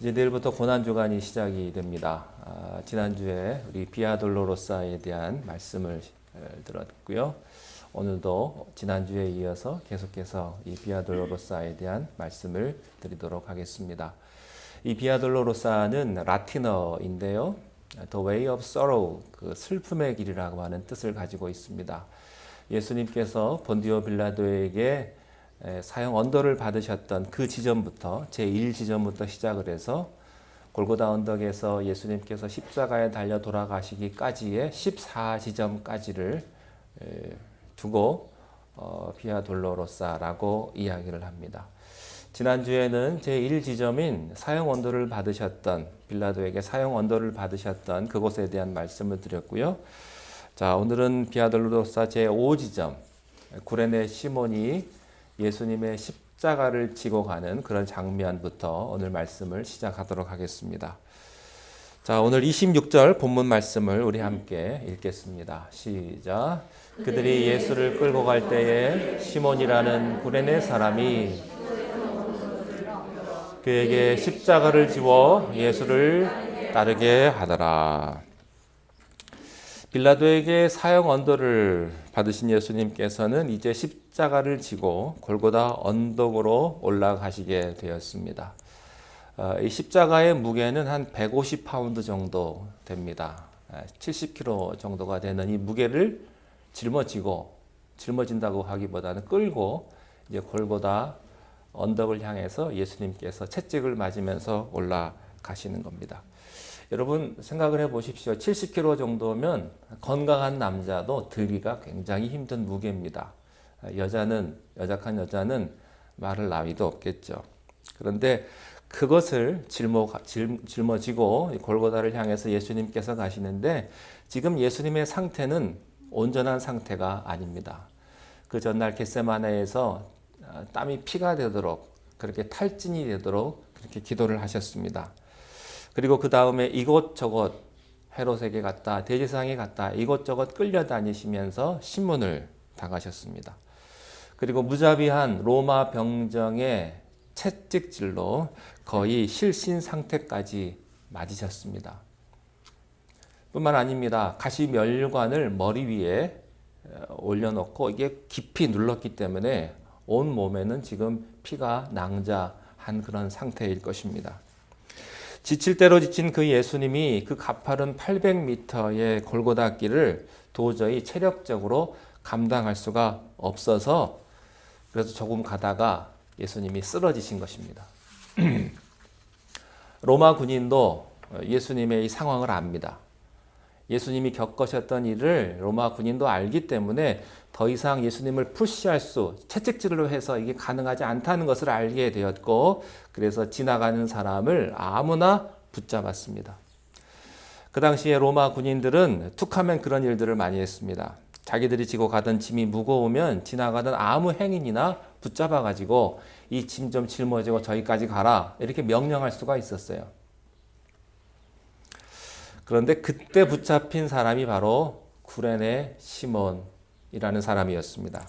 이제 내일부터 고난주간이 시작이 됩니다. 지난주에 우리 비아 돌로로사에 대한 말씀을 들었고요. 오늘도 지난주에 이어서 계속해서 이 비아 돌로로사에 대한 말씀을 드리도록 하겠습니다. 이 비아 돌로로사는 라틴어인데요. The Way of Sorrow, 그 슬픔의 길이라고 하는 뜻을 가지고 있습니다. 예수님께서 본디오 빌라도에게 사형 언도를 받으셨던 그 지점부터 제1지점부터 시작을 해서 골고다 언덕에서 예수님께서 십자가에 달려 돌아가시기까지의 14지점까지를 두고 비아 돌로로사라고 이야기를 합니다. 지난주에는 제1지점인 사형 언도를 받으셨던 빌라도에게 사형 언도를 받으셨던 그곳에 대한 말씀을 드렸고요. 자, 오늘은 비아 돌로로사 제5지점 구레네 시몬이 예수님의 십자가를 지고 가는 그런 장면부터 오늘 말씀을 시작하도록 하겠습니다. 자, 오늘 26절 본문 말씀을 우리 함께 읽겠습니다. 시작. 그들이 예수를 끌고 갈 때에 시몬이라는 구레네 사람이 그에게 십자가를 지워 예수를 따르게 하더라. 빌라도에게 사형 언도를 받으신 예수님께서는 이제 십자가를 지고 골고다 언덕으로 올라가시게 되었습니다. 이 십자가의 무게는 한 150파운드 정도 됩니다. 70kg 정도가 되는 이 무게를 짊어진다고 하기보다는 끌고 이제 골고다 언덕을 향해서 예수님께서 채찍을 맞으면서 올라가시는 겁니다. 여러분 생각을 해 보십시오. 70kg 정도면 건강한 남자도 들기가 굉장히 힘든 무게입니다. 여작한 여자는 말할 나위도 없겠죠. 그런데 그것을 짊어지고 골고다를 향해서 예수님께서 가시는데 지금 예수님의 상태는 온전한 상태가 아닙니다. 그 전날 겟세마네에서 땀이 피가 되도록 그렇게 탈진이 되도록 그렇게 기도를 하셨습니다. 그리고 그 다음에 이곳저곳 헤롯에게 갔다 대제사장에 갔다 이곳저곳 끌려다니시면서 신문을 당하셨습니다. 그리고 무자비한 로마 병정의 채찍질로 거의 실신 상태까지 맞으셨습니다. 뿐만 아닙니다. 가시멸관을 머리 위에 올려놓고 이게 깊이 눌렀기 때문에 온 몸에는 지금 피가 낭자한 그런 상태일 것입니다. 지칠 대로 지친 그 예수님이 그 가파른 800m의 골고다 길을 도저히 체력적으로 감당할 수가 없어서 그래서 조금 가다가 예수님이 쓰러지신 것입니다. 로마 군인도 예수님의 이 상황을 압니다. 예수님이 겪으셨던 일을 로마 군인도 알기 때문에 더 이상 예수님을 채찍질로 해서 이게 가능하지 않다는 것을 알게 되었고 그래서 지나가는 사람을 아무나 붙잡았습니다. 그 당시에 로마 군인들은 툭하면 그런 일들을 많이 했습니다. 자기들이 지고 가던 짐이 무거우면 지나가던 아무 행인이나 붙잡아가지고 이 짐 좀 짊어지고 저기까지 가라 이렇게 명령할 수가 있었어요. 그런데 그때 붙잡힌 사람이 바로 구레네 시몬이라는 사람이었습니다.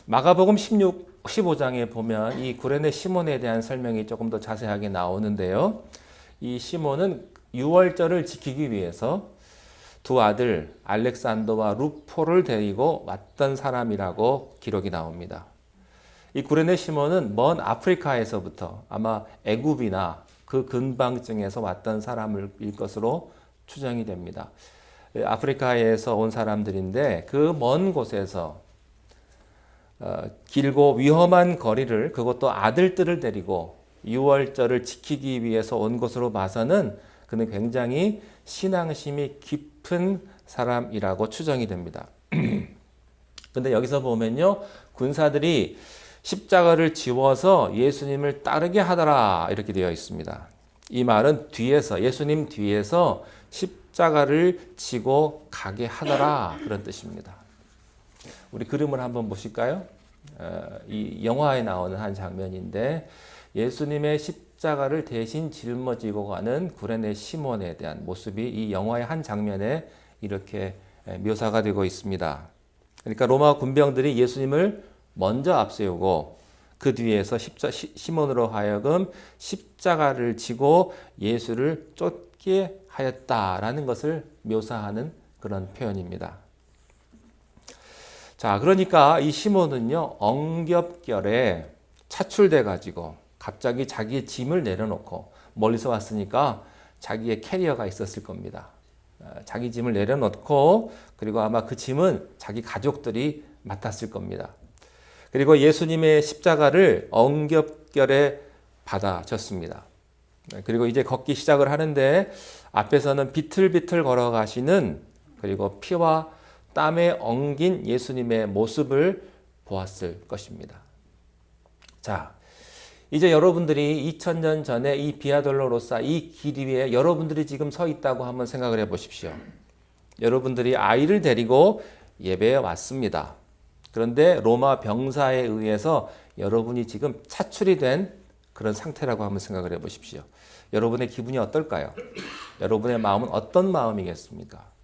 마가복음 15장에 보면 이 구레네 시몬에 대한 설명이 조금 더 자세하게 나오는데요. 이 시몬은 유월절을 지키기 위해서 두 아들 알렉산더와 루포를 데리고 왔던 사람이라고 기록이 나옵니다. 이 구레네 시몬은 먼 아프리카에서부터 아마 애굽이나 그 근방쯤에서 왔던 사람일 것으로 추정이 됩니다. 아프리카에서 온 사람들인데 그 먼 곳에서 길고 위험한 거리를 그것도 아들들을 데리고 유월절을 지키기 위해서 온 것으로 봐서는 그는 굉장히 신앙심이 깊은 사람이라고 추정이 됩니다. 그런데 여기서 보면요. 군사들이 십자가를 지워서 예수님을 따르게 하더라 이렇게 되어 있습니다. 이 말은 예수님 뒤에서 십자가를 지고 가게 하더라 그런 뜻입니다. 우리 그림을 한번 보실까요? 이 영화에 나오는 한 장면인데 예수님의 십자가를 대신 짊어지고 가는 구레네 시몬에 대한 모습이 이 영화의 한 장면에 이렇게 묘사가 되고 있습니다. 그러니까 로마 군병들이 예수님을 먼저 앞세우고 그 뒤에서 시몬으로 하여금 십자가를 지고 예수를 쫓게 하였다라는 것을 묘사하는 그런 표현입니다. 자, 그러니까 이 시몬은요, 엉겹결에 차출돼 가지고 갑자기 자기의 짐을 내려놓고 멀리서 왔으니까 자기의 캐리어가 있었을 겁니다. 자기 짐을 내려놓고 그리고 아마 그 짐은 자기 가족들이 맡았을 겁니다. 그리고 예수님의 십자가를 엉겹결에 받아졌습니다. 그리고 이제 걷기 시작을 하는데 앞에서는 비틀비틀 걸어가시는 그리고 피와 땀에 엉긴 예수님의 모습을 보았을 것입니다. 자, 이제 여러분들이 2000년 전에 이 비아돌로로사 이 길 위에 여러분들이 지금 서 있다고 한번 생각을 해 보십시오. 여러분들이 아이를 데리고 예배에 왔습니다. 그런데 로마 병사에 의해서 여러분이 지금 차출이 된 그런 상태라고 한번 생각을 해 보십시오. 여러분의 기분이 어떨까요? 여러분의 마음은 어떤 마음이겠습니까?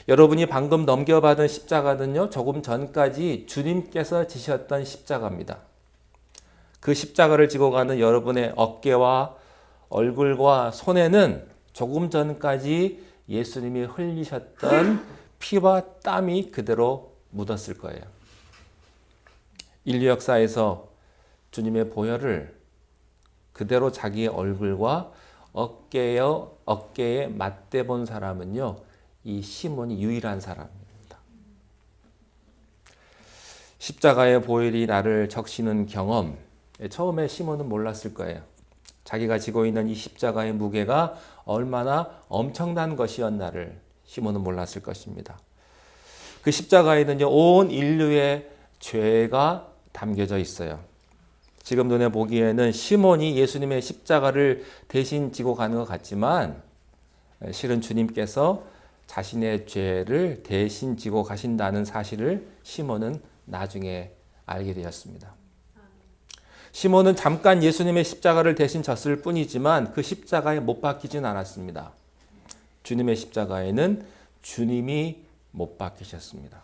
여러분이 방금 넘겨받은 십자가는요, 조금 전까지 주님께서 지셨던 십자가입니다. 그 십자가를 지고 가는 여러분의 어깨와 얼굴과 손에는 조금 전까지 예수님이 흘리셨던 피와 땀이 그대로 묻었을 거예요. 인류 역사에서 주님의 보혈을 그대로 자기의 얼굴과 어깨에 맞대본 사람은요, 이 시몬이 유일한 사람입니다. 십자가의 보혈이 나를 적시는 경험, 처음에 시몬은 몰랐을 거예요. 자기가 지고 있는 이 십자가의 무게가 얼마나 엄청난 것이었나를 시몬은 몰랐을 것입니다. 그 십자가에는요, 온 인류의 죄가 담겨져 있어요. 지금 눈에 보기에는 시몬이 예수님의 십자가를 대신 지고 가는 것 같지만 실은 주님께서 자신의 죄를 대신 지고 가신다는 사실을 시몬은 나중에 알게 되었습니다. 시몬은 잠깐 예수님의 십자가를 대신 졌을 뿐이지만 그 십자가에 못 박히진 않았습니다. 주님의 십자가에는 주님이 못 박히셨습니다.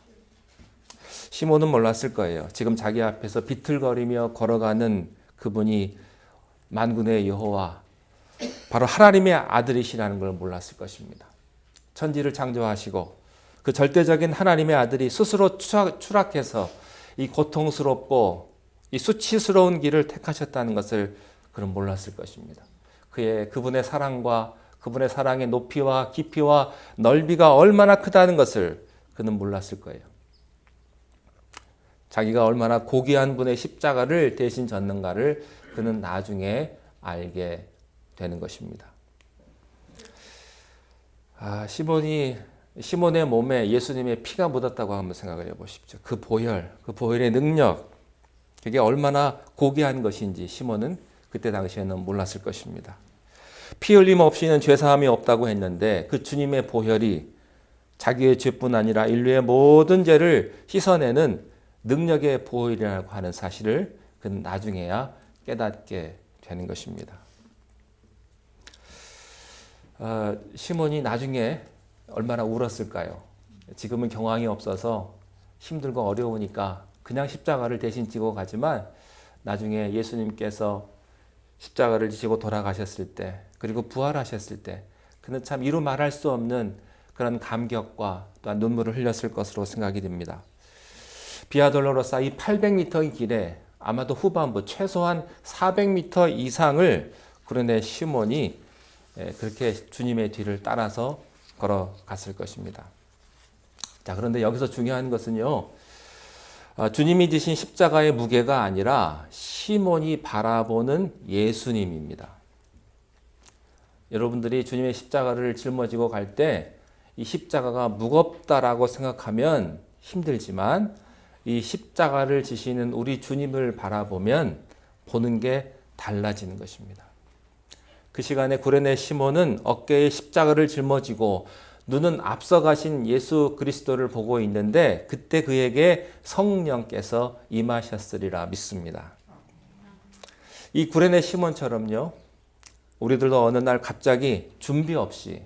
시몬은 몰랐을 거예요. 지금 자기 앞에서 비틀거리며 걸어가는 그분이 만군의 여호와, 바로 하나님의 아들이시라는 걸 몰랐을 것입니다. 천지를 창조하시고 그 절대적인 하나님의 아들이 스스로 추락해서 이 고통스럽고 이 수치스러운 길을 택하셨다는 것을 그는 몰랐을 것입니다. 그분의 사랑과 그분의 사랑의 높이와 깊이와 넓이가 얼마나 크다는 것을 그는 몰랐을 거예요. 자기가 얼마나 고귀한 분의 십자가를 대신 졌는가를 그는 나중에 알게 되는 것입니다. 시몬의 몸에 예수님의 피가 묻었다고 한번 생각을 해보십시오. 그 보혈의 능력, 그게 얼마나 고귀한 것인지 시몬은 그때 당시에는 몰랐을 것입니다. 피 흘림 없이는 죄사함이 없다고 했는데 그 주님의 보혈이 자기의 죄뿐 아니라 인류의 모든 죄를 씻어내는 능력의 보혈이라고 하는 사실을 그는 나중에야 깨닫게 되는 것입니다. 시몬이 나중에 얼마나 울었을까요? 지금은 경황이 없어서 힘들고 어려우니까 그냥 십자가를 대신 지고 가지만 나중에 예수님께서 십자가를 지고 돌아가셨을 때 그리고 부활하셨을 때 그는 참 이루 말할 수 없는 그런 감격과 또한 눈물을 흘렸을 것으로 생각이 됩니다. 비아돌로로사 이 800m의 길에 아마도 후반부 최소한 400m 이상을 구레네 시몬이 그렇게 주님의 뒤를 따라서 걸어갔을 것입니다. 자, 그런데 여기서 중요한 것은요, 주님이 지신 십자가의 무게가 아니라 시몬이 바라보는 예수님입니다. 여러분들이 주님의 십자가를 짊어지고 갈 때 이 십자가가 무겁다라고 생각하면 힘들지만 이 십자가를 지시는 우리 주님을 바라보면 보는 게 달라지는 것입니다. 그 시간에 구레네 시몬은 어깨에 십자가를 짊어지고 눈은 앞서가신 예수 그리스도를 보고 있는데 그때 그에게 성령께서 임하셨으리라 믿습니다. 이 구레네 시몬처럼요, 우리들도 어느 날 갑자기 준비 없이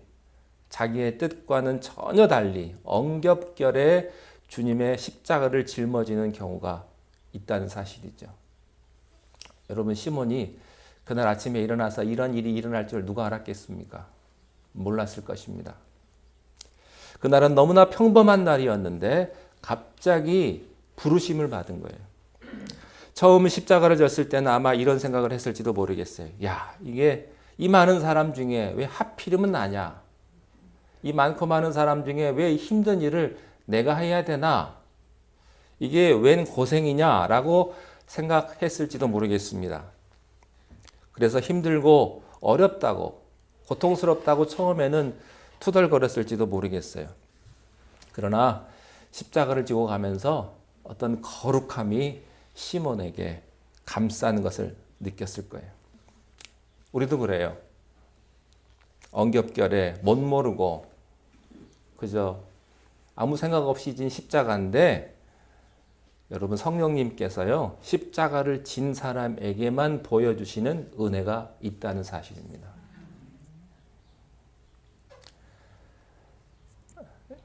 자기의 뜻과는 전혀 달리 엉겹결에 주님의 십자가를 짊어지는 경우가 있다는 사실이죠. 여러분, 시몬이 그날 아침에 일어나서 이런 일이 일어날 줄 누가 알았겠습니까? 몰랐을 것입니다. 그날은 너무나 평범한 날이었는데 갑자기 부르심을 받은 거예요. 처음 십자가를 졌을 때는 아마 이런 생각을 했을지도 모르겠어요. 야, 이게 이 많은 사람 중에 왜 하필이면 나냐? 이 많고 많은 사람 중에 왜 힘든 일을 내가 해야 되나? 이게 웬 고생이냐라고 생각했을지도 모르겠습니다. 그래서 힘들고 어렵다고, 고통스럽다고 처음에는 투덜거렸을지도 모르겠어요. 그러나 십자가를 지고 가면서 어떤 거룩함이 시몬에게 감싸는 것을 느꼈을 거예요. 우리도 그래요. 엉겹결에 못 모르고 그저 아무 생각 없이 진 십자가인데, 여러분, 성령님께서요 십자가를 진 사람에게만 보여주시는 은혜가 있다는 사실입니다.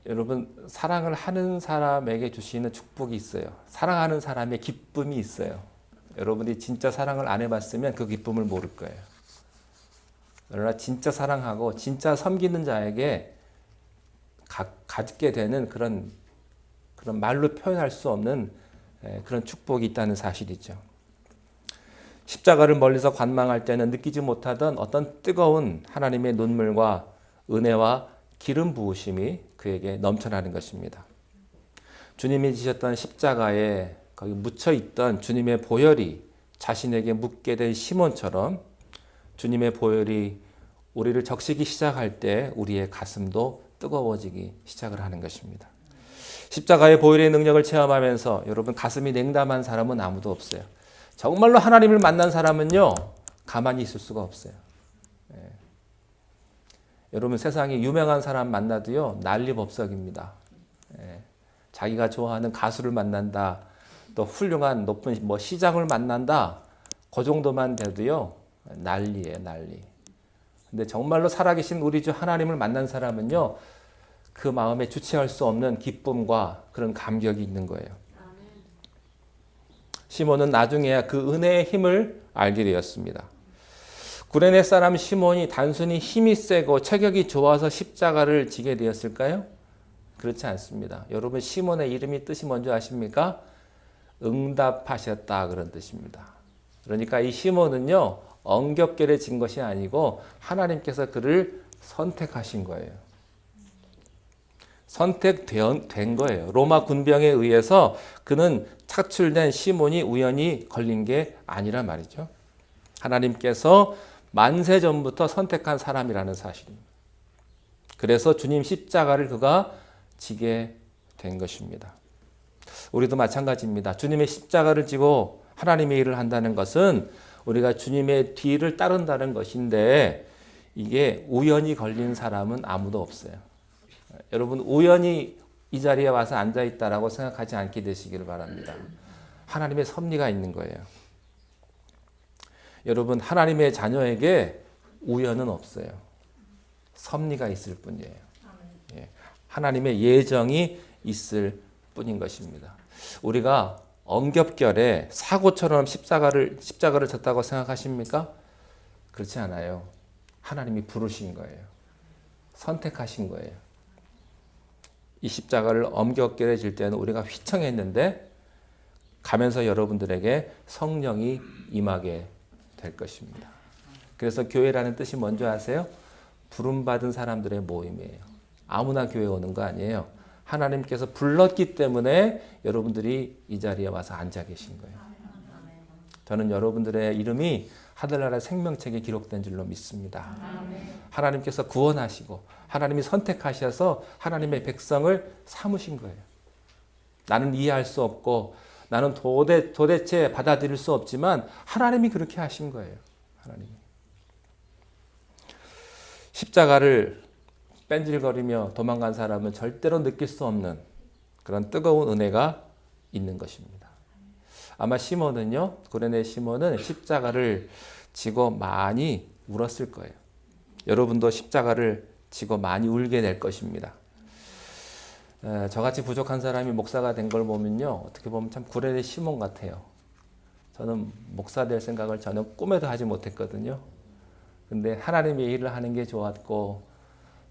여러분, 사랑을 하는 사람에게 주시는 축복이 있어요. 사랑하는 사람의 기쁨이 있어요. 여러분이 진짜 사랑을 안 해봤으면 그 기쁨을 모를 거예요. 그러나 진짜 사랑하고 진짜 섬기는 자에게 갖게 되는 그런 말로 표현할 수 없는 그런 축복이 있다는 사실이죠. 십자가를 멀리서 관망할 때는 느끼지 못하던 어떤 뜨거운 하나님의 눈물과 은혜와 기름 부으심이 그에게 넘쳐나는 것입니다. 주님이 지셨던 십자가에 거기 묻혀 있던 주님의 보혈이 자신에게 묻게 된 시몬처럼 주님의 보혈이 우리를 적시기 시작할 때 우리의 가슴도 뜨거워지기 시작을 하는 것입니다. 십자가의 보혈의 능력을 체험하면서 여러분, 가슴이 냉담한 사람은 아무도 없어요. 정말로 하나님을 만난 사람은요 가만히 있을 수가 없어요. 여러분, 세상에 유명한 사람 만나도요 난리법석입니다. 자기가 좋아하는 가수를 만난다, 또 훌륭한 높은 시장을 만난다, 그 정도만 돼도요 난리예요, 난리. 근데 정말로 살아계신 우리 주 하나님을 만난 사람은요 그 마음에 주체할 수 없는 기쁨과 그런 감격이 있는 거예요. 시몬은 나중에야 그 은혜의 힘을 알게 되었습니다. 구레네 사람 시몬이 단순히 힘이 세고 체격이 좋아서 십자가를 지게 되었을까요? 그렇지 않습니다. 여러분, 시몬의 이름이 뜻이 뭔지 아십니까? 응답하셨다, 그런 뜻입니다. 그러니까 이 시몬은요 엉겹결에 진 것이 아니고 하나님께서 그를 선택하신 거예요. 선택된 거예요. 로마 군병에 의해서 그는 착출된 시몬이 우연히 걸린 게 아니란 말이죠. 하나님께서 만세 전부터 선택한 사람이라는 사실입니다. 그래서 주님 십자가를 그가 지게 된 것입니다. 우리도 마찬가지입니다. 주님의 십자가를 지고 하나님의 일을 한다는 것은 우리가 주님의 뒤를 따른다는 것인데, 이게 우연히 걸린 사람은 아무도 없어요. 여러분, 우연히 이 자리에 와서 앉아있다라고 생각하지 않게 되시기를 바랍니다. 하나님의 섭리가 있는 거예요. 여러분, 하나님의 자녀에게 우연은 없어요. 섭리가 있을 뿐이에요. 하나님의 예정이 있을 뿐인 것입니다. 우리가 엉겹결에 사고처럼 십자가를 졌다고 생각하십니까? 그렇지 않아요. 하나님이 부르신 거예요. 선택하신 거예요. 이 십자가를 엉겹결에 질 때는 우리가 휘청했는데 가면서 여러분들에게 성령이 임하게 될 것입니다. 그래서 교회라는 뜻이 뭔지 아세요? 부름받은 사람들의 모임이에요. 아무나 교회 오는 거 아니에요. 하나님께서 불렀기 때문에 여러분들이 이 자리에 와서 앉아 계신 거예요. 저는 여러분들의 이름이 하늘나라 생명책에 기록된 줄로 믿습니다. 하나님께서 구원하시고 하나님이 선택하셔서 하나님의 백성을 삼으신 거예요. 나는 이해할 수 없고 나는 도대체 받아들일 수 없지만 하나님이 그렇게 하신 거예요. 하나님이. 십자가를 뺀질거리며 도망간 사람은 절대로 느낄 수 없는 그런 뜨거운 은혜가 있는 것입니다. 아마 시몬은요, 구레네 시몬은 십자가를 지고 많이 울었을 거예요. 여러분도 십자가를 지고 많이 울게 될 것입니다. 저같이 부족한 사람이 목사가 된 걸 보면요, 어떻게 보면 참 구레네 시몬 같아요. 저는 목사 될 생각을 전혀 꿈에도 하지 못했거든요. 근데 하나님의 일을 하는 게 좋았고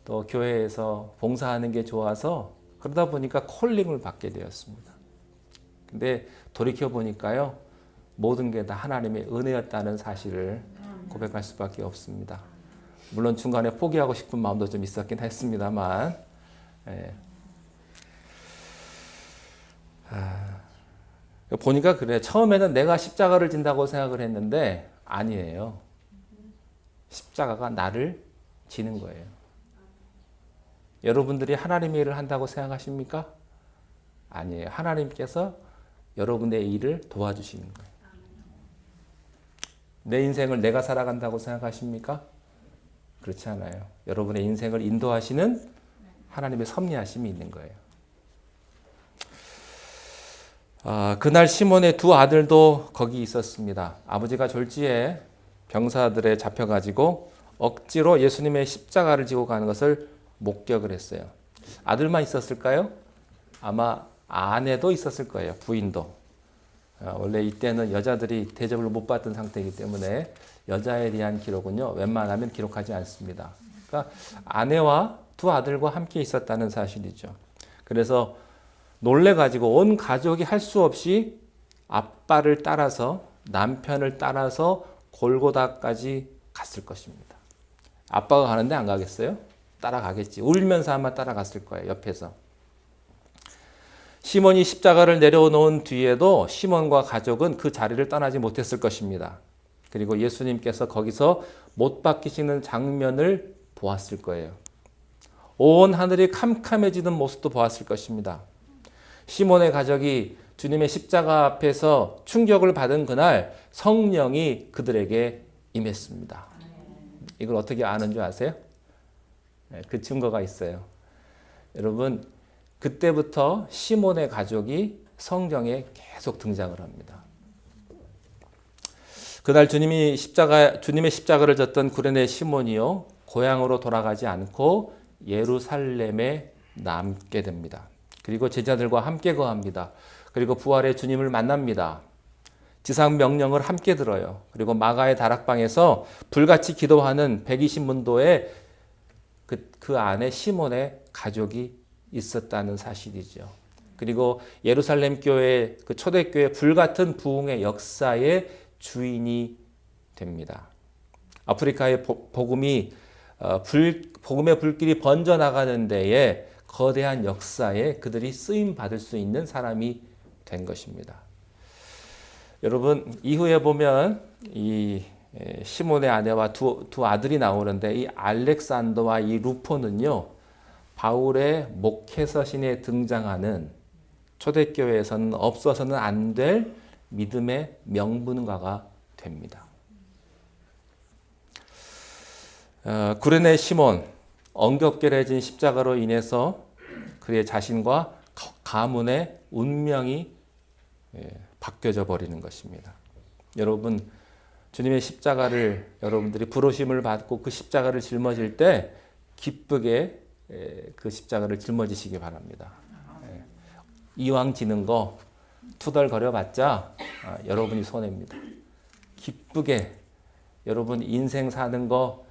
또 교회에서 봉사하는 게 좋아서 그러다 보니까 콜링을 받게 되었습니다. 근데 돌이켜 보니까요, 모든 게 다 하나님의 은혜였다는 사실을 고백할 수밖에 없습니다. 물론 중간에 포기하고 싶은 마음도 좀 있었긴 했습니다만, 보니까 그래. 처음에는 내가 십자가를 진다고 생각을 했는데 아니에요. 십자가가 나를 지는 거예요. 여러분들이 하나님의 일을 한다고 생각하십니까? 아니에요. 하나님께서 여러분의 일을 도와주시는 거예요. 내 인생을 내가 살아간다고 생각하십니까? 그렇지 않아요. 여러분의 인생을 인도하시는 하나님의 섭리하심이 있는 거예요. 그날 시몬의 두 아들도 거기 있었습니다. 아버지가 졸지에 병사들에 잡혀가지고 억지로 예수님의 십자가를 지고 가는 것을 목격을 했어요. 아들만 있었을까요? 아마 아내도 있었을 거예요. 부인도. 원래 이때는 여자들이 대접을 못 받던 상태이기 때문에 여자에 대한 기록은요, 웬만하면 기록하지 않습니다. 그러니까 아내와 두 아들과 함께 있었다는 사실이죠. 그래서 놀래가지고 온 가족이 할 수 없이 아빠를 따라서, 남편을 따라서 골고다까지 갔을 것입니다. 아빠가 가는데 안 가겠어요? 따라가겠지. 울면서 아마 따라갔을 거예요, 옆에서. 시몬이 십자가를 내려놓은 뒤에도 시몬과 가족은 그 자리를 떠나지 못했을 것입니다. 그리고 예수님께서 거기서 못 박히시는 장면을 보았을 거예요. 온 하늘이 캄캄해지는 모습도 보았을 것입니다. 시몬의 가족이 주님의 십자가 앞에서 충격을 받은 그날 성령이 그들에게 임했습니다. 이걸 어떻게 아는 줄 아세요? 그 증거가 있어요. 여러분, 그때부터 시몬의 가족이 성경에 계속 등장을 합니다. 그날 주님의 십자가를 졌던 구레네 시몬이요, 고향으로 돌아가지 않고 예루살렘에 남게 됩니다. 그리고 제자들과 함께 거합니다. 그리고 부활의 주님을 만납니다. 지상 명령을 함께 들어요. 그리고 마가의 다락방에서 불같이 기도하는 120문도의 그 안에 시몬의 가족이 있었다는 사실이죠. 그리고 예루살렘 교회, 그 초대교회 불같은 부흥의 역사의 주인이 됩니다. 아프리카의 복음의 불길이 번져나가는 데에 거대한 역사에 그들이 쓰임 받을 수 있는 사람이 된 것입니다. 여러분, 이후에 보면 이 시몬의 아내와 두 아들이 나오는데, 이 알렉산더와 이 루포는요, 바울의 목회서신에 등장하는 초대교회에서는 없어서는 안 될 믿음의 명분가가 됩니다. 구레네 시몬, 엉겹결해진 십자가로 인해서 그의 자신과 가문의 운명이 바뀌어져 버리는 것입니다. 여러분, 주님의 십자가를 여러분들이 부르심을 받고 그 십자가를 짊어질 때 기쁘게 그 십자가를 짊어지시기 바랍니다. 이왕 지는 거 투덜거려봤자 여러분이 손해입니다. 기쁘게 여러분 인생 사는 거,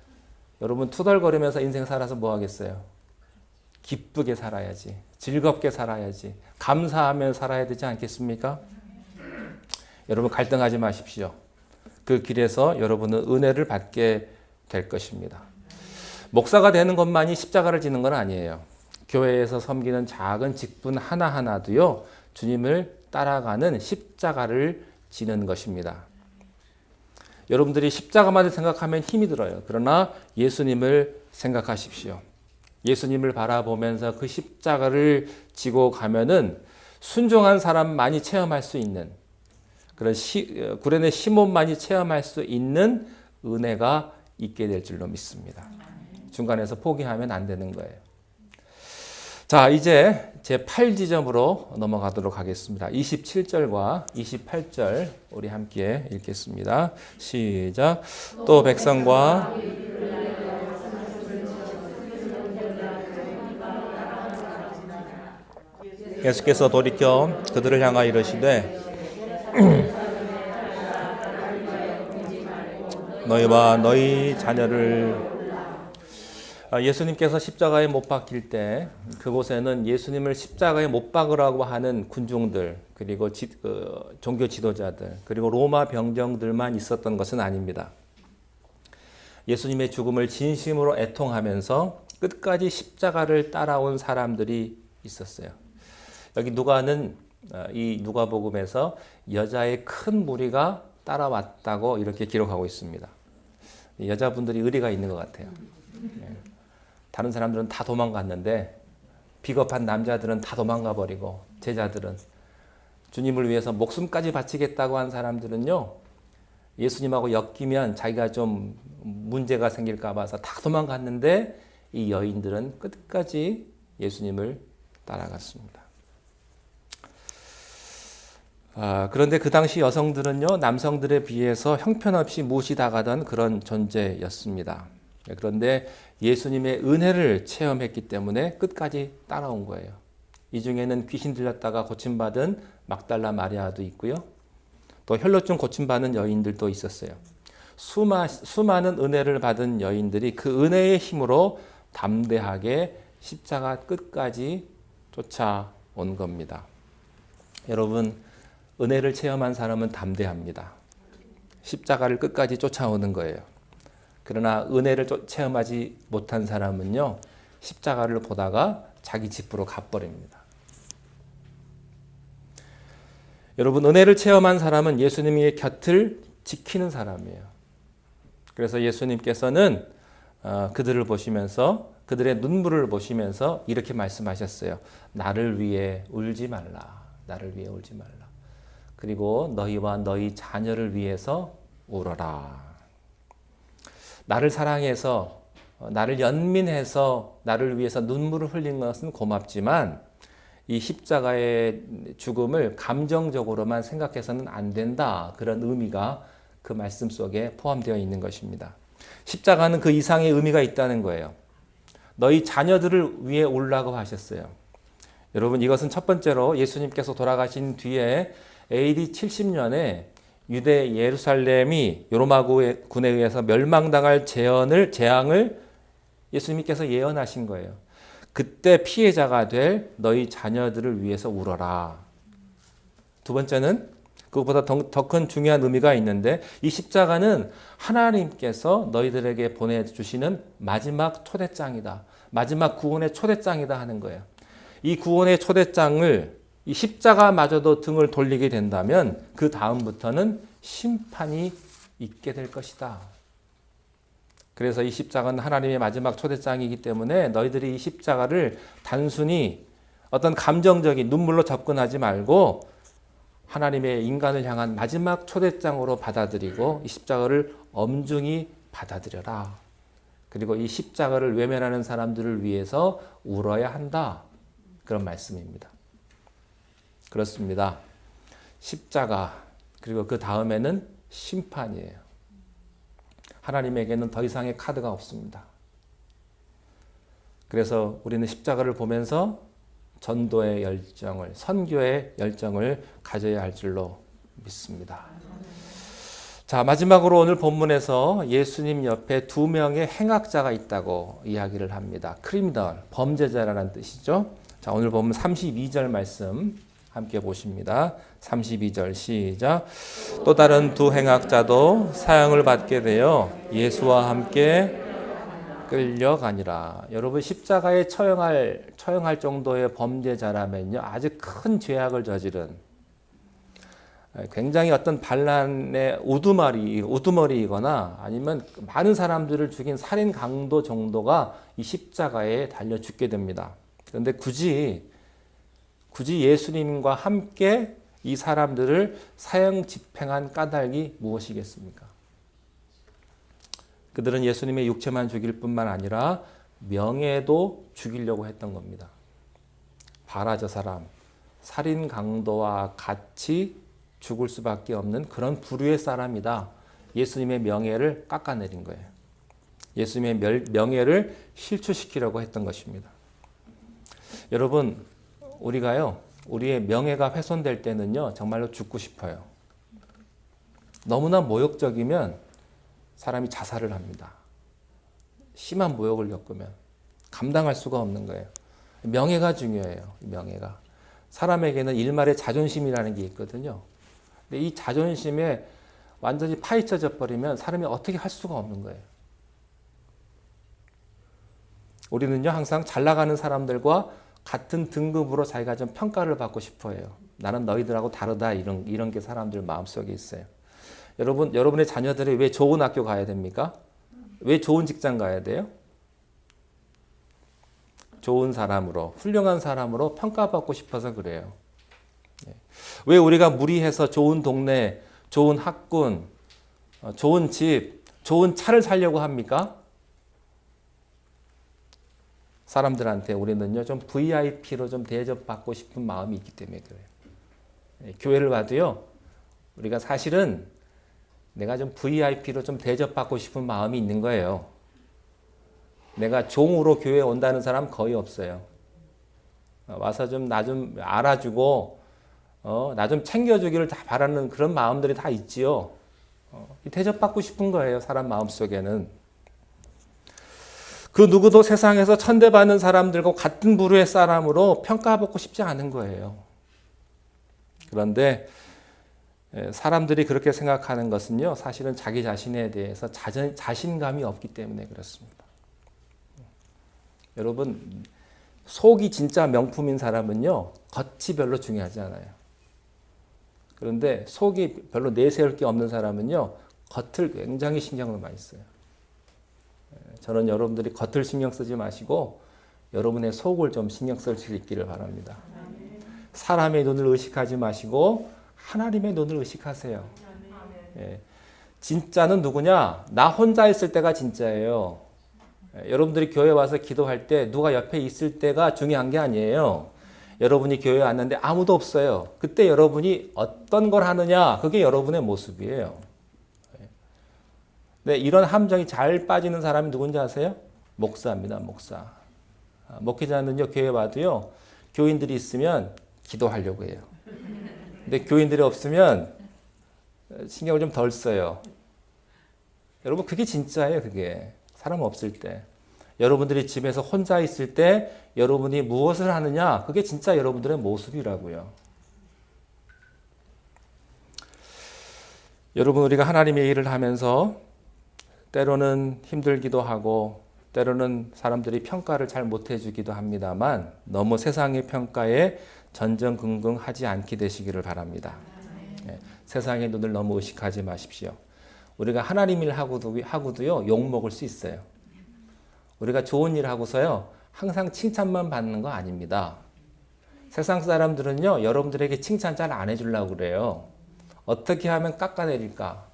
여러분 투덜거리면서 인생 살아서 뭐 하겠어요? 기쁘게 살아야지. 즐겁게 살아야지. 감사하며 살아야 되지 않겠습니까? 여러분 갈등하지 마십시오. 그 길에서 여러분은 은혜를 받게 될 것입니다. 목사가 되는 것만이 십자가를 지는 건 아니에요. 교회에서 섬기는 작은 직분 하나하나도요, 주님을 따라가는 십자가를 지는 것입니다. 여러분들이 십자가만을 생각하면 힘이 들어요. 그러나 예수님을 생각하십시오. 예수님을 바라보면서 그 십자가를 지고 가면은 순종한 사람만이 체험할 수 있는 그런 구레네 시몬만이 체험할 수 있는 은혜가 있게 될 줄로 믿습니다. 중간에서 포기하면 안 되는 거예요. 자, 이제 제 8지점으로 넘어가도록 하겠습니다. 27절과 28절 우리 함께 읽겠습니다. 시작. 또 백성과 예수께서 돌이켜 그들을 향하여 이르시되 너희와 너희 자녀를 예수님께서 십자가에 못 박힐 때 그곳에는 예수님을 십자가에 못 박으라고 하는 군중들 그리고 종교 지도자들 그리고 로마 병정들만 있었던 것은 아닙니다. 예수님의 죽음을 진심으로 애통하면서 끝까지 십자가를 따라온 사람들이 있었어요. 여기 누가는 이 누가복음에서 여자의 큰 무리가 따라왔다고 이렇게 기록하고 있습니다. 여자분들이 의리가 있는 것 같아요. 다른 사람들은 다 도망갔는데 비겁한 남자들은 다 도망가 버리고 제자들은 주님을 위해서 목숨까지 바치겠다고 한 사람들은요. 예수님하고 엮이면 자기가 좀 문제가 생길까 봐서 다 도망갔는데 이 여인들은 끝까지 예수님을 따라갔습니다. 그런데 그 당시 여성들은요, 남성들에 비해서 형편없이 무시당하던 그런 존재였습니다. 그런데 예수님의 은혜를 체험했기 때문에 끝까지 따라온 거예요. 이 중에는 귀신 들렸다가 고침받은 막달라 마리아도 있고요. 또 혈루증 고침받은 여인들도 있었어요. 수많은 은혜를 받은 여인들이 그 은혜의 힘으로 담대하게 십자가 끝까지 쫓아온 겁니다. 여러분, 은혜를 체험한 사람은 담대합니다. 십자가를 끝까지 쫓아오는 거예요. 그러나 은혜를 체험하지 못한 사람은요, 십자가를 보다가 자기 집으로 가버립니다. 여러분, 은혜를 체험한 사람은 예수님의 곁을 지키는 사람이에요. 그래서 예수님께서는 그들을 보시면서 그들의 눈물을 보시면서 이렇게 말씀하셨어요. 나를 위해 울지 말라. 나를 위해 울지 말라. 그리고 너희와 너희 자녀를 위해서 울어라. 나를 사랑해서 나를 연민해서 나를 위해서 눈물을 흘린 것은 고맙지만 이 십자가의 죽음을 감정적으로만 생각해서는 안 된다. 그런 의미가 그 말씀 속에 포함되어 있는 것입니다. 십자가는 그 이상의 의미가 있다는 거예요. 너희 자녀들을 위해 울라고 하셨어요. 여러분, 이것은 첫 번째로 예수님께서 돌아가신 뒤에 AD 70년에 유대 예루살렘이 로마 군에 의해서 멸망당할 재앙을 예수님께서 예언하신 거예요. 그때 피해자가 될 너희 자녀들을 위해서 울어라. 두 번째는 그것보다 더 큰 중요한 의미가 있는데 이 십자가는 하나님께서 너희들에게 보내주시는 마지막 초대장이다. 마지막 구원의 초대장이다 하는 거예요. 이 구원의 초대장을 이 십자가마저도 등을 돌리게 된다면 그 다음부터는 심판이 있게 될 것이다. 그래서 이 십자가는 하나님의 마지막 초대장이기 때문에 너희들이 이 십자가를 단순히 어떤 감정적인 눈물로 접근하지 말고 하나님의 인간을 향한 마지막 초대장으로 받아들이고 이 십자가를 엄중히 받아들여라. 그리고 이 십자가를 외면하는 사람들을 위해서 울어야 한다. 그런 말씀입니다. 그렇습니다. 십자가 그리고 그 다음에는 심판이에요. 하나님에게는 더 이상의 카드가 없습니다. 그래서 우리는 십자가를 보면서 전도의 열정을, 선교의 열정을 가져야 할 줄로 믿습니다. 자, 마지막으로 오늘 본문에서 예수님 옆에 두 명의 행악자가 있다고 이야기를 합니다. 크리미널, 범죄자라는 뜻이죠. 자, 오늘 본문 32절 말씀 함께 보십니다. 32절 시작. 또 다른 두 행악자도 사형을 받게 되어 예수와 함께 끌려가니라. 여러분, 십자가에 처형할 정도의 범죄자라면요, 아주 큰 죄악을 저지른 굉장히 어떤 반란의 우두머리이거나 아니면 많은 사람들을 죽인 살인 강도 정도가 이 십자가에 달려 죽게 됩니다. 그런데 굳이 예수님과 함께 이 사람들을 사형 집행한 까닭이 무엇이겠습니까? 그들은 예수님의 육체만 죽일 뿐만 아니라 명예도 죽이려고 했던 겁니다. 봐라, 저 사람 살인 강도와 같이 죽을 수밖에 없는 그런 부류의 사람이다. 예수님의 명예를 깎아내린 거예요. 예수님의 명예를 실추시키려고 했던 것입니다. 여러분, 우리가요, 우리의 명예가 훼손될 때는요, 정말로 죽고 싶어요. 너무나 모욕적이면 사람이 자살을 합니다. 심한 모욕을 겪으면 감당할 수가 없는 거예요. 명예가 중요해요. 명예가. 사람에게는 일말의 자존심이라는 게 있거든요. 근데 이 자존심에 완전히 파헤쳐져 버리면 사람이 어떻게 할 수가 없는 거예요. 우리는요, 항상 잘 나가는 사람들과 같은 등급으로 자기가 좀 평가를 받고 싶어 해요. 나는 너희들하고 다르다. 이런 게 사람들 마음속에 있어요. 여러분의 자녀들이 왜 좋은 학교 가야 됩니까? 왜 좋은 직장 가야 돼요? 좋은 사람으로, 훌륭한 사람으로 평가받고 싶어서 그래요. 왜 우리가 무리해서 좋은 동네, 좋은 학군, 좋은 집, 좋은 차를 살려고 합니까? 사람들한테 우리는요, 좀 VIP로 좀 대접받고 싶은 마음이 있기 때문에 그래요. 교회를 봐도요, 우리가 사실은 내가 좀 VIP로 좀 대접받고 싶은 마음이 있는 거예요. 내가 종으로 교회에 온다는 사람 거의 없어요. 와서 좀 나 좀 알아주고, 나 좀 챙겨주기를 다 바라는 그런 마음들이 다 있지요. 대접받고 싶은 거예요, 사람 마음속에는. 그 누구도 세상에서 천대받는 사람들과 같은 부류의 사람으로 평가받고 싶지 않은 거예요. 그런데 사람들이 그렇게 생각하는 것은요, 사실은 자기 자신에 대해서 자신감이 없기 때문에 그렇습니다. 여러분, 속이 진짜 명품인 사람은요, 겉이 별로 중요하지 않아요. 그런데 속이 별로 내세울 게 없는 사람은요, 겉을 굉장히 신경을 많이 써요. 저는 여러분들이 겉을 신경 쓰지 마시고 여러분의 속을 좀 신경 쓸 수 있기를 바랍니다. 사람의 눈을 의식하지 마시고 하나님의 눈을 의식하세요. 진짜는 누구냐? 나 혼자 있을 때가 진짜예요. 여러분들이 교회 와서 기도할 때 누가 옆에 있을 때가 중요한 게 아니에요. 여러분이 교회에 왔는데 아무도 없어요. 그때 여러분이 어떤 걸 하느냐? 그게 여러분의 모습이에요. 네, 이런 함정이 잘 빠지는 사람이 누군지 아세요? 목사입니다. 목사. 목회자는요, 교회 와도요, 교인들이 있으면 기도하려고 해요. 근데 교인들이 없으면 신경을 좀 덜 써요. 여러분, 그게 진짜예요, 그게. 사람 없을 때. 여러분들이 집에서 혼자 있을 때 여러분이 무엇을 하느냐? 그게 진짜 여러분들의 모습이라고요. 여러분, 우리가 하나님의 일을 하면서 때로는 힘들기도 하고 때로는 사람들이 평가를 잘 못해주기도 합니다만 너무 세상의 평가에 전전긍긍하지 않게 되시기를 바랍니다. 세상의 눈을 너무 의식하지 마십시오. 우리가 하나님 일 하고도요, 욕먹을 수 있어요. 우리가 좋은 일 하고서요, 항상 칭찬만 받는 거 아닙니다. 세상 사람들은요, 여러분들에게 칭찬 잘 안 해주려고 그래요. 어떻게 하면 깎아내릴까?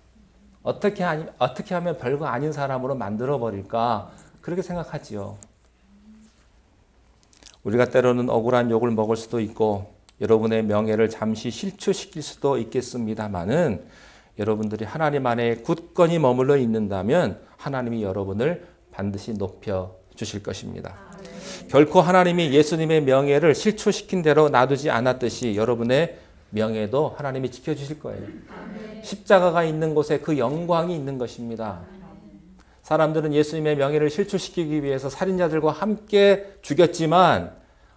어떻게 하면 별거 아닌 사람으로 만들어버릴까? 그렇게 생각하지요. 우리가 때로는 억울한 욕을 먹을 수도 있고 여러분의 명예를 잠시 실추시킬 수도 있겠습니다마는 여러분들이 하나님 안에 굳건히 머물러 있는다면 하나님이 여러분을 반드시 높여 주실 것입니다. 결코 하나님이 예수님의 명예를 실추시킨 대로 놔두지 않았듯이 여러분의 명예도 하나님이 지켜주실 거예요. 십자가가 있는 곳에 그 영광이 있는 것입니다. 사람들은 예수님의 명예를 실추시키기 위해서 살인자들과 함께 죽였지만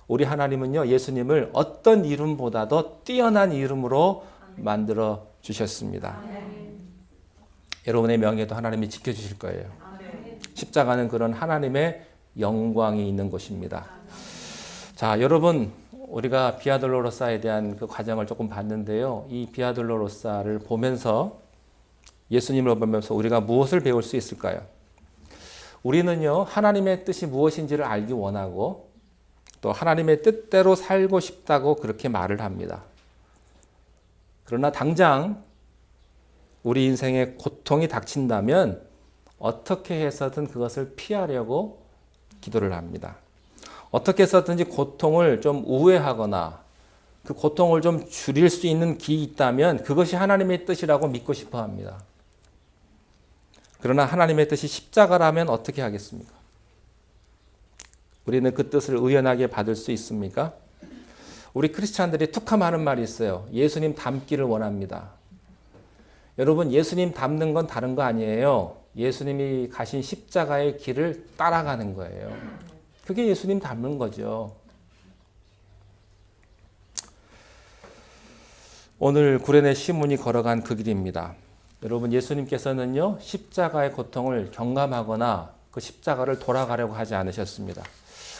우리 하나님은요, 예수님을 어떤 이름보다도 뛰어난 이름으로 만들어 주셨습니다. 여러분의 명예도 하나님이 지켜주실 거예요. 십자가는 그런 하나님의 영광이 있는 곳입니다. 자, 여러분, 우리가 비아 돌로로사에 대한 그 과정을 조금 봤는데요. 이 비아 돌로로사를 보면서 예수님을 보면서 우리가 무엇을 배울 수 있을까요? 우리는요, 하나님의 뜻이 무엇인지를 알기 원하고 또 하나님의 뜻대로 살고 싶다고 그렇게 말을 합니다. 그러나 당장 우리 인생에 고통이 닥친다면 어떻게 해서든 그것을 피하려고 기도를 합니다. 어떻게 해서든지 고통을 좀 우회하거나 그 고통을 좀 줄일 수 있는 길이 있다면 그것이 하나님의 뜻이라고 믿고 싶어 합니다. 그러나 하나님의 뜻이 십자가라면 어떻게 하겠습니까? 우리는 그 뜻을 의연하게 받을 수 있습니까? 우리 크리스찬들이 툭하면 말이 있어요. 예수님 닮기를 원합니다. 여러분, 예수님 닮는 건 다른 거 아니에요. 예수님이 가신 십자가의 길을 따라가는 거예요. 그게 예수님 닮는 거죠. 오늘 구레네 시몬이 걸어간 그 길입니다. 여러분, 예수님께서는요, 십자가의 고통을 경감하거나 그 십자가를 돌아가려고 하지 않으셨습니다.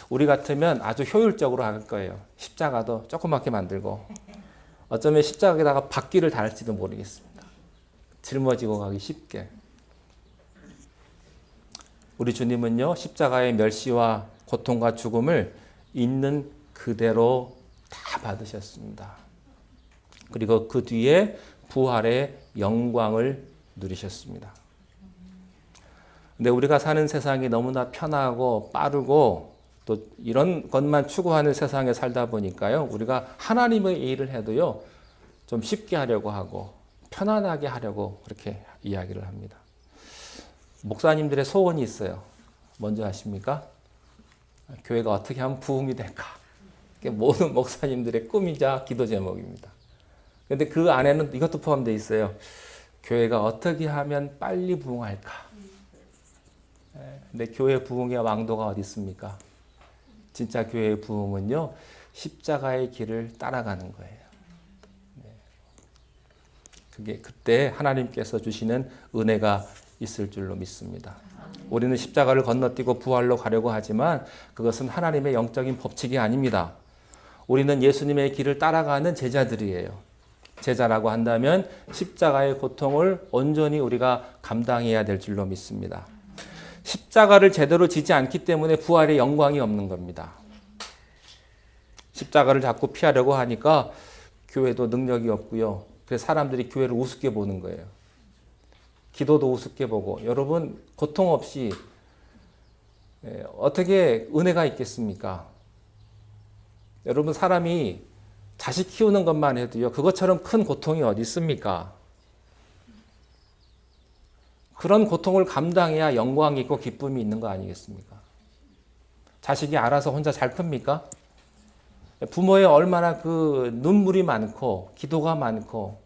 우리 같으면 아주 효율적으로 할 거예요. 십자가도 조그맣게 만들고 어쩌면 십자가에다가 바퀴를 달을지도 모르겠습니다. 짊어지고 가기 쉽게. 우리 주님은요, 십자가의 멸시와 고통과 죽음을 있는 그대로 다 받으셨습니다. 그리고 그 뒤에 부활의 영광을 누리셨습니다. 근데 우리가 사는 세상이 너무나 편하고 빠르고 또 이런 것만 추구하는 세상에 살다 보니까요, 우리가 하나님의 일을 해도요, 좀 쉽게 하려고 하고 편안하게 하려고 그렇게 이야기를 합니다. 목사님들의 소원이 있어요. 뭔지 아십니까? 교회가 어떻게 하면 부흥이 될까? 모든 목사님들의 꿈이자 기도 제목입니다. 그런데 그 안에는 이것도 포함되어 있어요. 교회가 어떻게 하면 빨리 부흥할까? 근데 교회 부흥의 왕도가 어디 있습니까? 진짜 교회의 부흥은요, 십자가의 길을 따라가는 거예요. 그게 그때 하나님께서 주시는 은혜가 있을 줄로 믿습니다. 우리는 십자가를 건너뛰고 부활로 가려고 하지만 그것은 하나님의 영적인 법칙이 아닙니다. 우리는 예수님의 길을 따라가는 제자들이에요. 제자라고 한다면 십자가의 고통을 온전히 우리가 감당해야 될 줄로 믿습니다. 십자가를 제대로 지지 않기 때문에 부활의 영광이 없는 겁니다. 십자가를 자꾸 피하려고 하니까 교회도 능력이 없고요. 그래서 사람들이 교회를 우습게 보는 거예요. 기도도 우습게 보고. 여러분, 고통 없이 어떻게 은혜가 있겠습니까? 여러분, 사람이 자식 키우는 것만 해도요, 그것처럼 큰 고통이 어디 있습니까? 그런 고통을 감당해야 영광이 있고 기쁨이 있는 거 아니겠습니까? 자식이 알아서 혼자 잘 큽니까? 부모의 얼마나 그 눈물이 많고 기도가 많고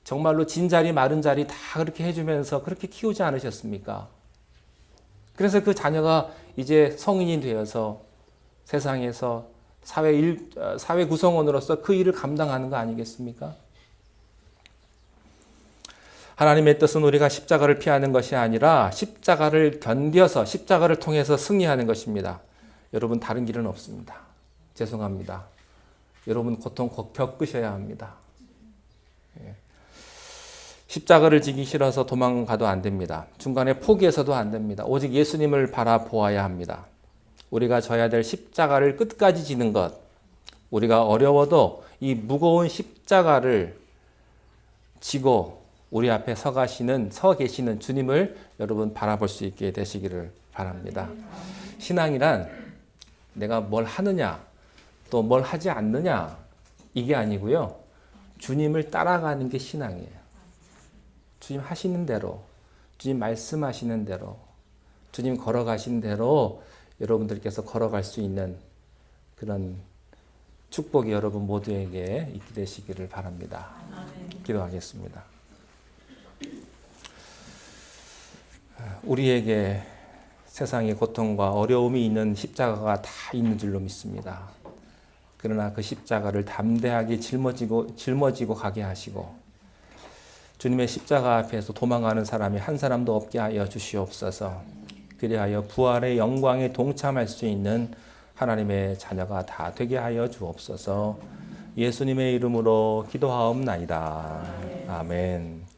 정말로 진 자리 마른 자리 다 그렇게 해주면서 그렇게 키우지 않으셨습니까? 그래서 그 자녀가 이제 성인이 되어서 세상에서 사회 구성원으로서 그 일을 감당하는 거 아니겠습니까? 하나님의 뜻은 우리가 십자가를 피하는 것이 아니라 십자가를 견뎌서 십자가를 통해서 승리하는 것입니다. 여러분, 다른 길은 없습니다. 죄송합니다. 여러분, 고통 꼭 겪으셔야 합니다. 십자가를 지기 싫어서 도망가도 안 됩니다. 중간에 포기해서도 안 됩니다. 오직 예수님을 바라보아야 합니다. 우리가 져야 될 십자가를 끝까지 지는 것, 우리가 어려워도 이 무거운 십자가를 지고 우리 앞에 서 계시는 주님을 여러분 바라볼 수 있게 되시기를 바랍니다. 신앙이란 내가 뭘 하느냐, 또 뭘 하지 않느냐, 이게 아니고요. 주님을 따라가는 게 신앙이에요. 주님 하시는 대로, 주님 말씀하시는 대로, 주님 걸어가신 대로 여러분들께서 걸어갈 수 있는 그런 축복이 여러분 모두에게 있게 되시기를 바랍니다. 기도하겠습니다. 우리에게 세상의 고통과 어려움이 있는 십자가가 다 있는 줄로 믿습니다. 그러나 그 십자가를 담대하게 짊어지고 가게 하시고 주님의 십자가 앞에서 도망가는 사람이 한 사람도 없게 하여 주시옵소서. 그리하여 부활의 영광에 동참할 수 있는 하나님의 자녀가 다 되게 하여 주옵소서. 예수님의 이름으로 기도하옵나이다. 아멘.